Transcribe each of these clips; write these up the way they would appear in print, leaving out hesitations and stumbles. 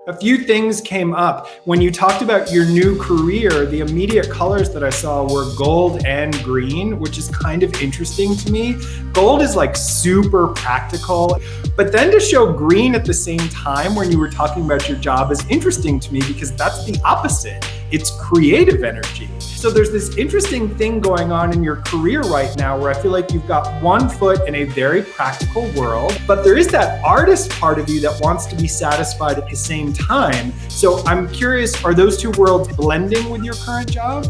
A few things came up. When you talked about your new career, the immediate colors that I saw were gold and green, which is kind of interesting to me. Gold is like super practical, but then to show green at the same time when you were talking about your job is interesting to me because that's the opposite. It's creative energy. So there's this interesting thing going on in your career right now where I feel like you've got one foot in a very practical world, but there is that artist part of you that wants to be satisfied at the same time. So I'm curious, are those two worlds blending with your current job?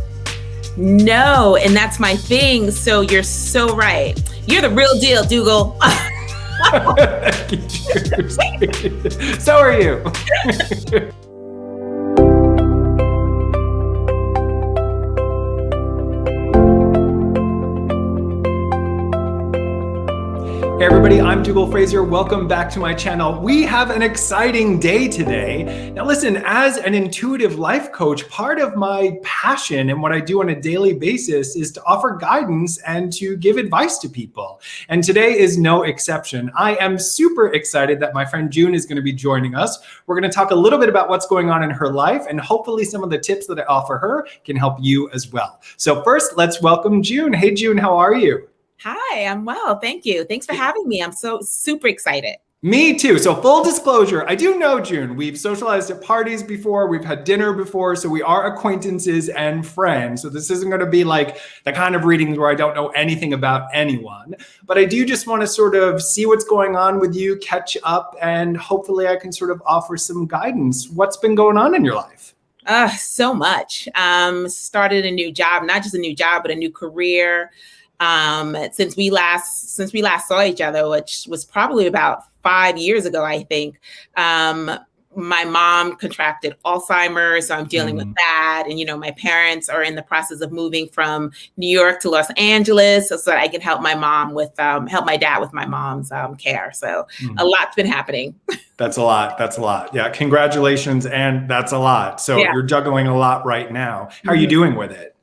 No, and that's my thing. So you're so right. You're the real deal, Dougall. So are you. Hey everybody, I'm Dougall Fraser. Welcome back to my channel. We have an exciting day today. Now listen, as an intuitive life coach, part of my passion and what I do on a daily basis is to offer guidance and to give advice to people. And today is no exception. I am super excited that my friend June is going to be joining us. We're going to talk a little bit about what's going on in her life, and hopefully some of the tips that I offer her can help you as well. So first, let's welcome June. Hey June, how are you? Hi, I'm well. Thank you. Thanks for having me. I'm so super excited. Me too. So full disclosure, I do know June. We've socialized at parties before. We've had dinner before. So we are acquaintances and friends. So this isn't going to be like the kind of readings where I don't know anything about anyone. But I do just want to sort of see what's going on with you, catch up, and hopefully I can sort of offer some guidance. What's been going on in your life? So much. Started a new job, not just a new job, but a new career. Since we last saw each other, which was probably about 5 years ago, I think, my mom contracted Alzheimer's, so I'm dealing with that. And, my parents are in the process of moving from New York to Los Angeles so that I can help my mom with, help my dad with my mom's care. So a lot's been happening. That's a lot. That's a lot. Yeah. Congratulations. And that's a lot. So You're juggling a lot right now. How are you doing with it?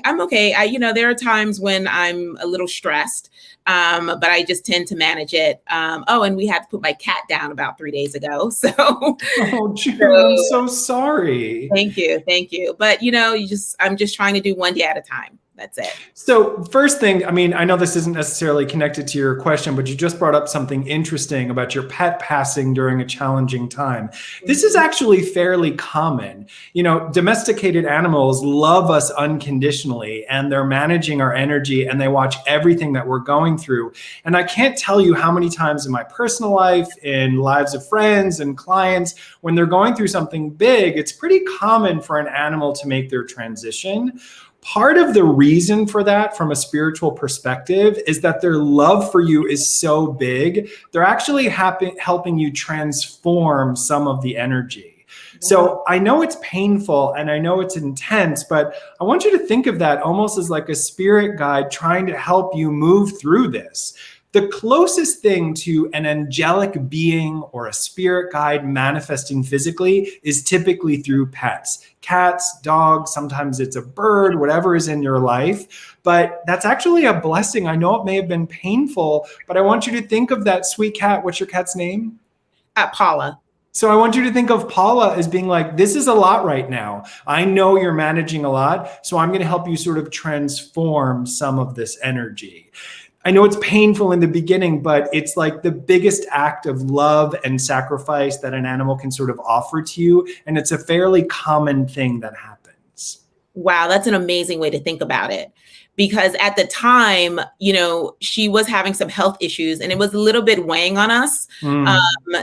I'm okay. There are times when I'm a little stressed, but I just tend to manage it. And we had to put my cat down about 3 days ago. So, oh, June, I'm so sorry. Thank you. But I'm just trying to do one day at a time. That's it. So first thing, I know this isn't necessarily connected to your question, but you just brought up something interesting about your pet passing during a challenging time. This is actually fairly common. Domesticated animals love us unconditionally, and they're managing our energy, and they watch everything that we're going through. And I can't tell you how many times in my personal life, in lives of friends and clients, when they're going through something big, it's pretty common for an animal to make their transition. Part of the reason for that from a spiritual perspective is that their love for you is so big. They're actually helping you transform some of the energy. So I know it's painful and I know it's intense, but I want you to think of that almost as like a spirit guide trying to help you move through this. The closest thing to an angelic being or a spirit guide manifesting physically is typically through pets. Cats, dogs, sometimes it's a bird, whatever is in your life. But that's actually a blessing. I know it may have been painful, but I want you to think of that sweet cat. What's your cat's name? Paula. So I want you to think of Paula as being like, this is a lot right now. I know you're managing a lot, so I'm going to help you sort of transform some of this energy. I know it's painful in the beginning, but it's like the biggest act of love and sacrifice that an animal can sort of offer to you. And it's a fairly common thing that happens. Wow, that's an amazing way to think about it. Because at the time, she was having some health issues and it was a little bit weighing on us.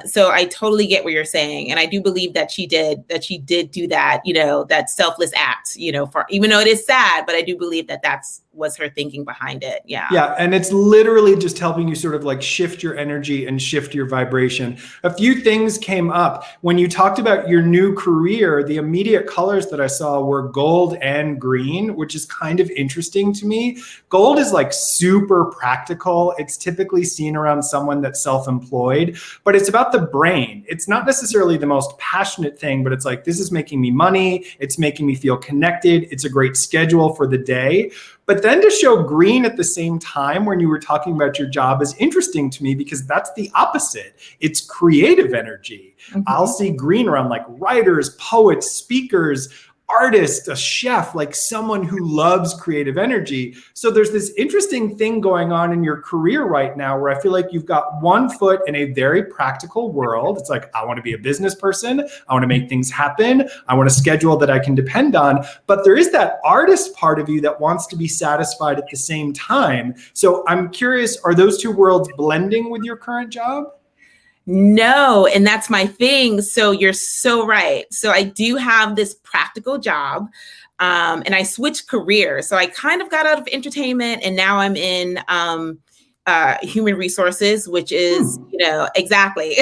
So I totally get what you're saying. And I do believe that she did do that, that selfless act, for, even though it is sad, but I do believe that was her thinking behind it. Yeah. Yeah. And it's literally just helping you sort of like shift your energy and shift your vibration. A few things came up when you talked about your new career. The immediate colors that I saw were gold and green, which is kind of interesting to me. Gold is like super practical. It's typically seen around someone that's self-employed, but it's about the brain. It's not necessarily the most passionate thing, but it's like, this is making me money. It's making me feel connected. It's a great schedule for the day. But then to show green at the same time when you were talking about your job is interesting to me, because that's the opposite. It's creative energy. I'll see green around like writers, poets, speakers, artist, a chef, like someone who loves creative energy. So there's this interesting thing going on in your career right now where I feel like you've got one foot in a very practical world. It's like, I want to be a business person. I want to make things happen. I want a schedule that I can depend on. But there is that artist part of you that wants to be satisfied at the same time. So I'm curious, are those two worlds blending with your current job? No, and that's my thing. So you're so right. So I do have this practical job, and I switched careers. So I kind of got out of entertainment, and now I'm in human resources, which is, exactly,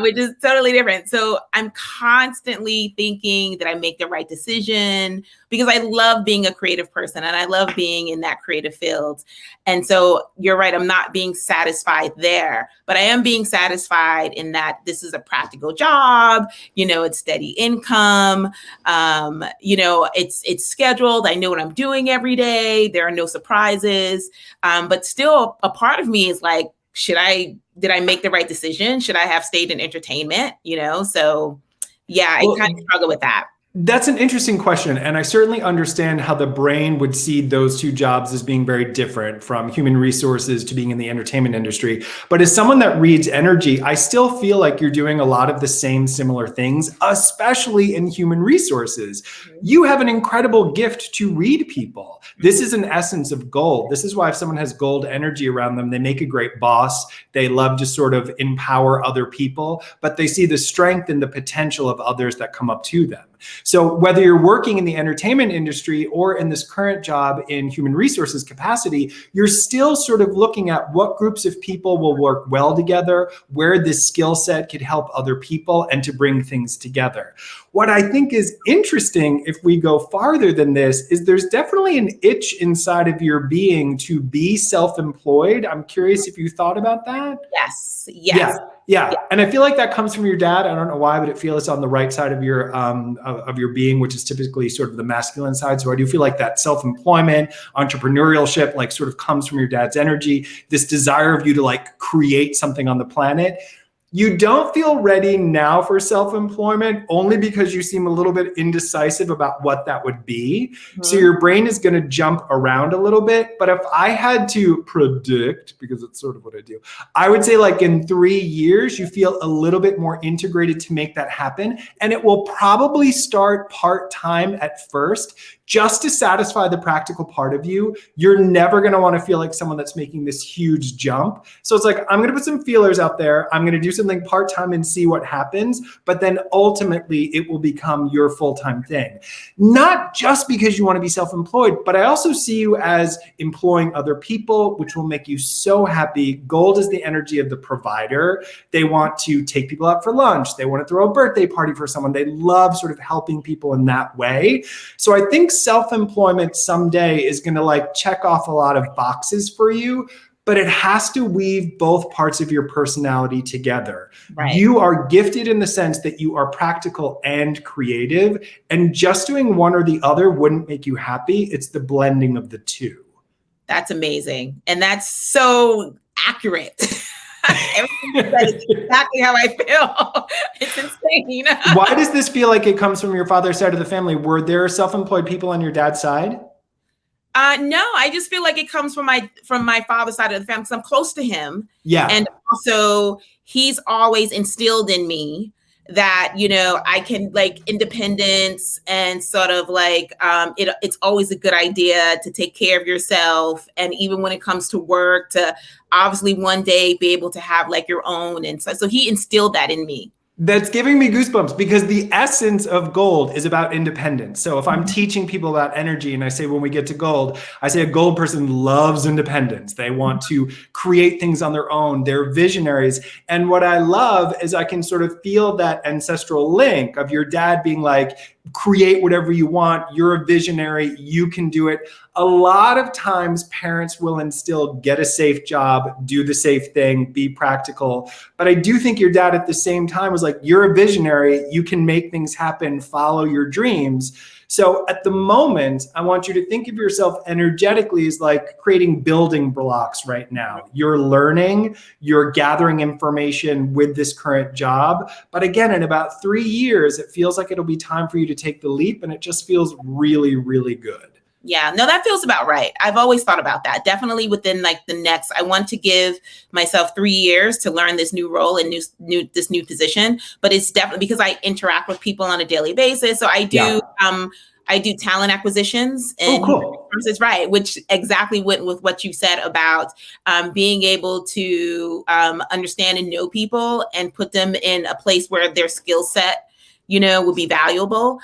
which is totally different. So I'm constantly thinking that I make the right decision, because I love being a creative person and I love being in that creative field. And so you're right, I'm not being satisfied there, but I am being satisfied in that this is a practical job, it's steady income, it's scheduled. I know what I'm doing every day. There are no surprises. But still a part of me is like, did I make the right decision? Should I have stayed in entertainment? So yeah, I kind of struggle with that. That's an interesting question. And I certainly understand how the brain would see those two jobs as being very different, from human resources to being in the entertainment industry. But as someone that reads energy, I still feel like you're doing a lot of the same similar things, especially in human resources. You have an incredible gift to read people. This is an essence of gold. This is why if someone has gold energy around them, they make a great boss. They love to sort of empower other people, but they see the strength and the potential of others that come up to them. So whether you're working in the entertainment industry or in this current job in human resources capacity, you're still sort of looking at what groups of people will work well together, where this skill set could help other people, and to bring things together. What I think is interesting, if we go farther than this, is there's definitely an itch inside of your being to be self-employed. I'm curious if you thought about that. Yes. Yeah. And I feel like that comes from your dad. I don't know why, but it feels on the right side of your being, which is typically sort of the masculine side. So I do feel like that self-employment, entrepreneurship, like sort of comes from your dad's energy, this desire of you to like create something on the planet. You don't feel ready now for self-employment only because you seem a little bit indecisive about what that would be. So your brain is going to jump around a little bit. But if I had to predict, because it's sort of what I do, I would say like in 3 years, you feel a little bit more integrated to make that happen. And it will probably start part-time at first, just to satisfy the practical part of you. You're never going to want to feel like someone that's making this huge jump. So it's like, I'm going to put some feelers out there. I'm going to do something part-time and see what happens. But then ultimately it will become your full-time thing. Not just because you want to be self-employed, but I also see you as employing other people, which will make you so happy. Gold is the energy of the provider. They want to take people out for lunch. They want to throw a birthday party for someone. They love sort of helping people in that way. So I think self-employment someday is going to like check off a lot of boxes for you, but it has to weave both parts of your personality together. Right. You are gifted in the sense that you are practical and creative, and just doing one or the other wouldn't make you happy. It's the blending of the two. That's amazing. And that's so accurate. Everything you said is exactly how I feel. It's insane. Why does this feel like it comes from your father's side of the family? Were there self-employed people on your dad's side? No, I just feel like it comes from my father's side of the family, because I'm close to him. Yeah. And also he's always instilled in me that, I can like independence, and sort of like, it's always a good idea to take care of yourself. And even when it comes to work, to obviously one day be able to have like your own. And so he instilled that in me. That's giving me goosebumps, because the essence of gold is about independence. So if I'm teaching people about energy and I say, when we get to gold, I say a gold person loves independence. They want to create things on their own. They're visionaries. And what I love is I can sort of feel that ancestral link of your dad being like, create whatever you want. You're a visionary. You can do it. a lot of times parents will instill, get a safe job, do the safe thing, be practical. But I do think your dad at the same time was like, you're a visionary, you can make things happen, follow your dreams. So at the moment, I want you to think of yourself energetically as like creating building blocks right now. You're learning, you're gathering information with this current job. But again, in about 3 years, it feels like it'll be time for you to take the leap, and it just feels really, really good. Yeah, no, that feels about right. I've always thought about that. Definitely within like the next, I want to give myself 3 years to learn this new role and this new position. But it's definitely because I interact with people on a daily basis. So I do, I do talent acquisitions and cool. resources, right? Which exactly went with what you said about being able to understand and know people and put them in a place where their skill set, you know, would be valuable.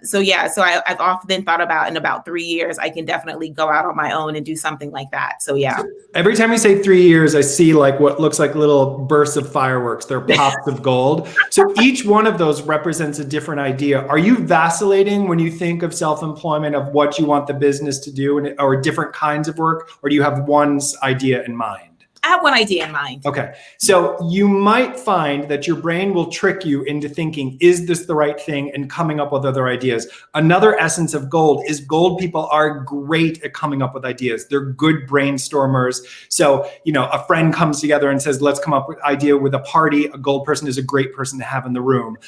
So I've often thought about in about 3 years, I can definitely go out on my own and do something like that. So yeah. Every time you say 3 years, I see like what looks like little bursts of fireworks. They're pops of gold. So each one of those represents a different idea. Are you vacillating when you think of self-employment, of what you want the business to do, or different kinds of work? Or do you have one idea in mind? I have one idea in mind. Okay. So you might find that your brain will trick you into thinking, is this the right thing? And coming up with other ideas. Another essence of gold is gold people are great at coming up with ideas. They're good brainstormers. So, you know, a friend comes together and says, let's come up with an idea with a party. A gold person is a great person to have in the room.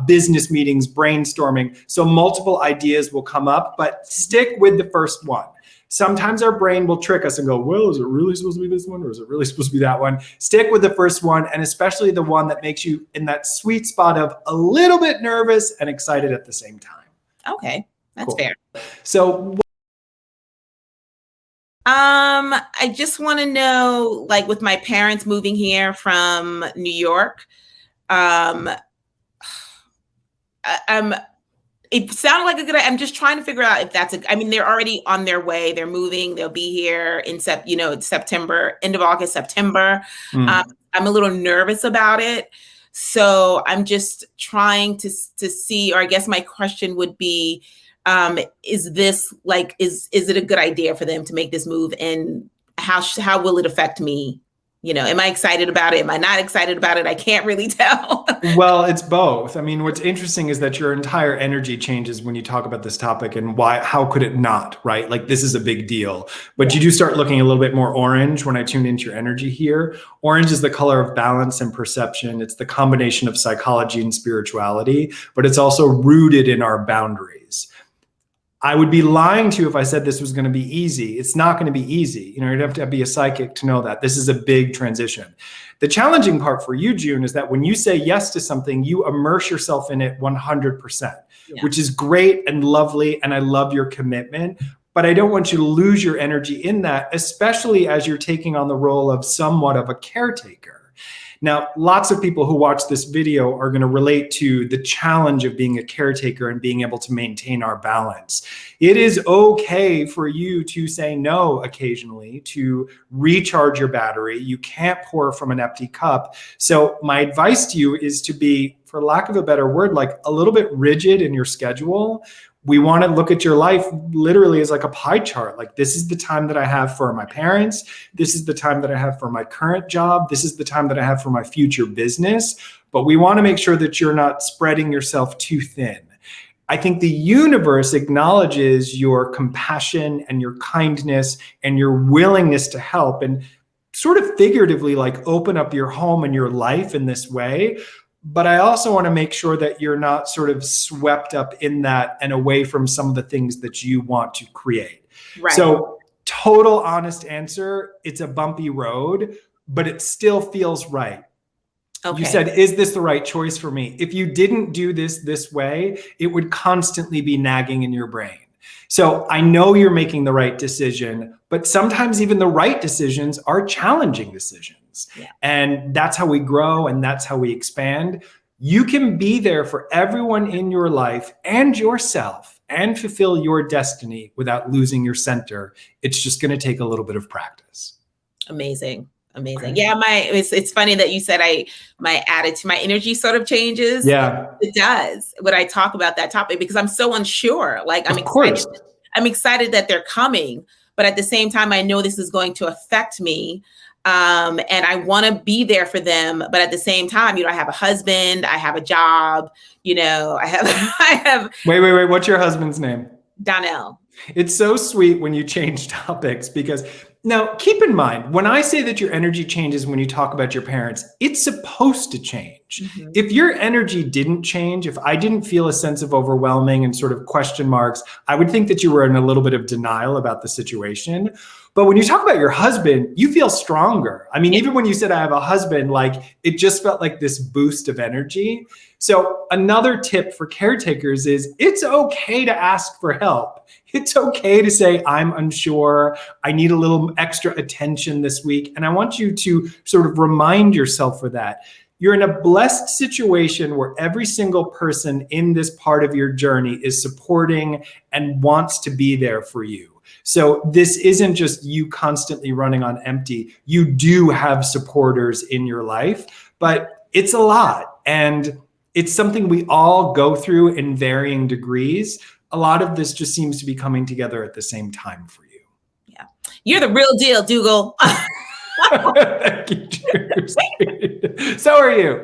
Business meetings, brainstorming. So multiple ideas will come up, but stick with the first one. Sometimes our brain will trick us and go, well, is it really supposed to be this one, or is it really supposed to be that one? Stick with the first one, and especially the one that makes you in that sweet spot of a little bit nervous and excited at the same time. Okay, that's fair. So I just want to know, like with my parents moving here from New York, it sounded like a good idea. I'm just trying to figure out if that's I mean, they're already on their way. They're moving. They'll be here in September, end of August, September. I'm a little nervous about it. So I'm just trying to see, or I guess my question would be, is this like, is it a good idea for them to make this move, and how will it affect me? You know, am I excited about it? Am I not excited about it? I can't really tell. Well, it's both. I mean, what's interesting is that your entire energy changes when you talk about this topic, and how could it not, right? Like, this is a big deal. But you do start looking a little bit more orange when I tune into your energy here. Orange is the color of balance and perception. It's the combination of psychology and spirituality, but it's also rooted in our boundaries. I would be lying to you if I said this was going to be easy. It's not going to be easy. You know, you'd have to be a psychic to know that. This is a big transition. The challenging part for you, June, is that when you say yes to something, you immerse yourself in it 100%, which is great and lovely. And I love your commitment. But I don't want you to lose your energy in that, especially as you're taking on the role of somewhat of a caretaker. Now, lots of people who watch this video are going to relate to the challenge of being a caretaker and being able to maintain our balance. It is okay for you to say no occasionally, to recharge your battery. You can't pour from an empty cup. So my advice to you is to be, for lack of a better word, like a little bit rigid in your schedule. We want to look at your life literally as like a pie chart. Like, this is the time that I have for my parents. This is the time that I have for my current job. This is the time that I have for my future business. But we want to make sure that you're not spreading yourself too thin. I think the universe acknowledges your compassion and your kindness and your willingness to help, and sort of figuratively like open up your home and your life in this way. But I also want to make sure that you're not sort of swept up in that and away from some of the things that you want to create. Right. So, total honest answer, it's a bumpy road, but it still feels right. Okay. You said, is this the right choice for me? If you didn't do this way, it would constantly be nagging in your brain. So I know you're making the right decision, but sometimes even the right decisions are challenging decisions. Yeah. And that's how we grow, and that's how we expand. You can be there for everyone in your life and yourself and fulfill your destiny without losing your center. It's just going to take a little bit of practice. Amazing. Okay. Yeah, it's funny that you said my attitude, my energy sort of changes. Yeah, it does when I talk about that topic, because I'm so unsure. Like, I'm excited. I'm excited that they're coming, but at the same time, I know this is going to affect me. And I want to be there for them. But at the same time, I have a husband, I have a job, I have. Wait. What's your husband's name? Donnell. It's so sweet when you change topics, because now keep in mind, when I say that your energy changes when you talk about your parents, it's supposed to change. Mm-hmm. If your energy didn't change, if I didn't feel a sense of overwhelming and sort of question marks, I would think that you were in a little bit of denial about the situation. But when you talk about your husband, you feel stronger. I mean, even when you said I have a husband, like it just felt like this boost of energy. So another tip for caretakers is it's okay to ask for help. It's okay to say, I'm unsure. I need a little extra attention this week. And I want you to sort of remind yourself for that. You're in a blessed situation where every single person in this part of your journey is supporting and wants to be there for you. So this isn't just you constantly running on empty. You do have supporters in your life, but it's a lot. And it's something we all go through in varying degrees. A lot of this just seems to be coming together at the same time for you. Yeah. You're the real deal, Dougall. Thank you, Juice. So are you.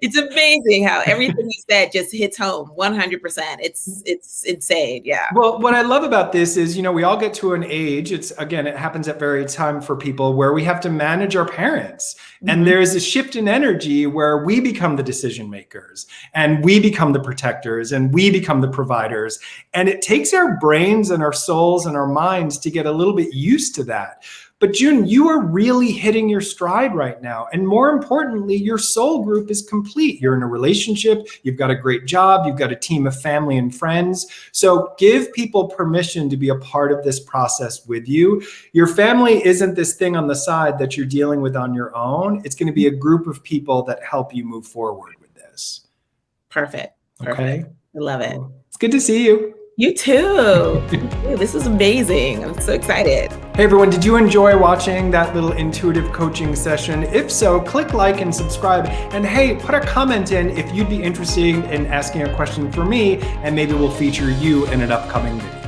It's amazing how everything you said just hits home 100%. It's insane. Yeah. Well, what I love about this is, we all get to an age, it happens at varied time for people, where we have to manage our parents. Mm-hmm. And there's a shift in energy where we become the decision makers and we become the protectors and we become the providers. And it takes our brains and our souls and our minds to get a little bit used to that. But June, you are really hitting your stride right now. And more importantly, your soul group is complete. You're in a relationship, you've got a great job, you've got a team of family and friends. So give people permission to be a part of this process with you. Your family isn't this thing on the side that you're dealing with on your own. It's going to be a group of people that help you move forward with this. Perfect. Okay. I love it. It's good to see you. You too. This is amazing. I'm so excited. Hey everyone, did you enjoy watching that little intuitive coaching session? If so, click like and subscribe. And hey, put a comment in if you'd be interested in asking a question for me, and maybe we'll feature you in an upcoming video.